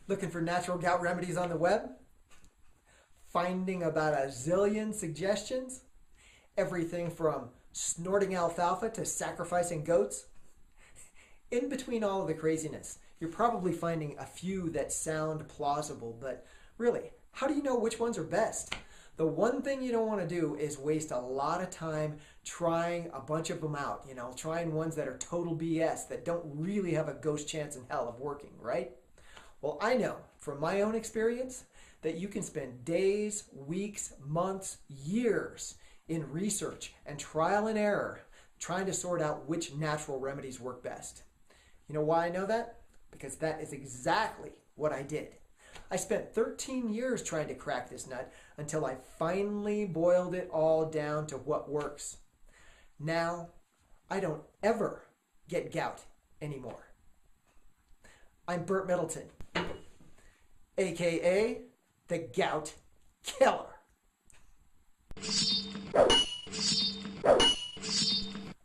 Looking for natural gout remedies on the web? Finding about a zillion suggestions? Everything from snorting alfalfa to sacrificing goats? In between all of the craziness, you're probably finding a few that sound plausible, but really, how do you know which ones are best? The one thing you don't want to do is waste a lot of time trying a bunch of them out, trying ones that are total BS that don't really have a ghost chance in hell of working, right? Well, I know from my own experience that you can spend days, weeks, months, years in research and trial and error trying to sort out which natural remedies work best. You know why I know that? Because that is exactly what I did. I spent 13 years trying to crack this nut until I finally boiled it all down to what works. Now, I don't ever get gout anymore. I'm Burt Middleton, aka the Gout Killer.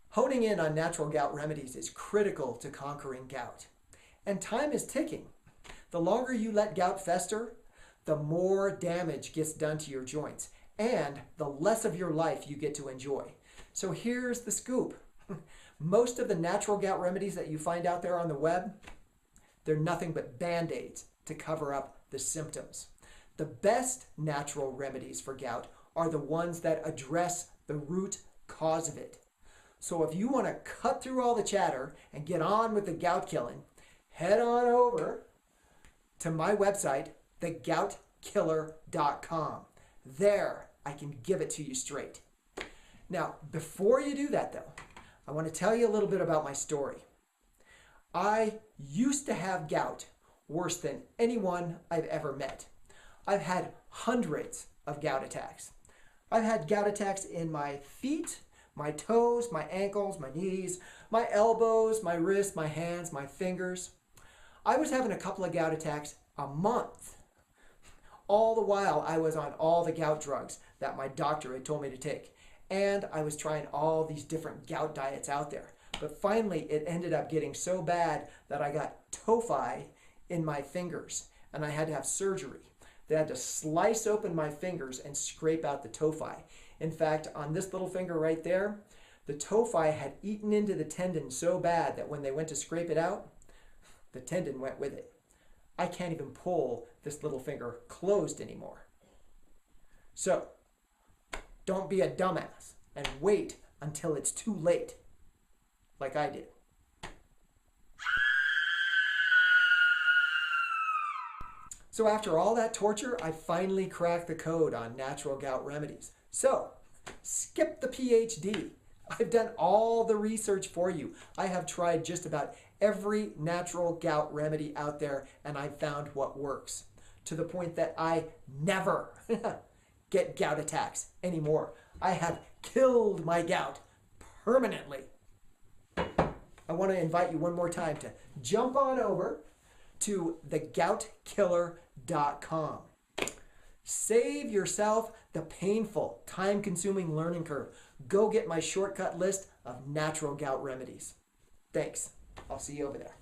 Honing in on natural gout remedies is critical to conquering gout. And time is ticking. The longer you let gout fester, the more damage gets done to your joints and the less of your life you get to enjoy. So here's the scoop. Most of the natural gout remedies that you find out there on the web, they're nothing but band-aids to cover up the symptoms. The best natural remedies for gout are the ones that address the root cause of it. So if you want to cut through all the chatter and get on with the gout killing, head on over to my website, thegoutkiller.com. There, I can give it to you straight. Now, before you do that though, I want to tell you a little bit about my story. I used to have gout worse than anyone I've ever met. I've had hundreds of gout attacks. I've had gout attacks in my feet, my toes, my ankles, my knees, my elbows, my wrists, my hands, my fingers. I was having a couple of gout attacks a month. All the while I was on all the gout drugs that my doctor had told me to take. And I was trying all these different gout diets out there. But finally it ended up getting so bad that I got tophi in my fingers and I had to have surgery. They had to slice open my fingers and scrape out the tophi. In fact, on this little finger right there, the tophi had eaten into the tendon so bad that when they went to scrape it out, the tendon went with it. I can't even pull this little finger closed anymore. So, don't be a dumbass and wait until it's too late, like I did. So after all that torture, I finally cracked the code on natural gout remedies. So, skip the PhD. I've done all the research for you. I have tried just about every natural gout remedy out there and I've found what works. To the point that I never get gout attacks anymore. I have killed my gout permanently. I want to invite you one more time to jump on over to thegoutkiller.com. Save yourself the painful, time-consuming learning curve. Go get my shortcut list of natural gout remedies. Thanks. I'll see you over there.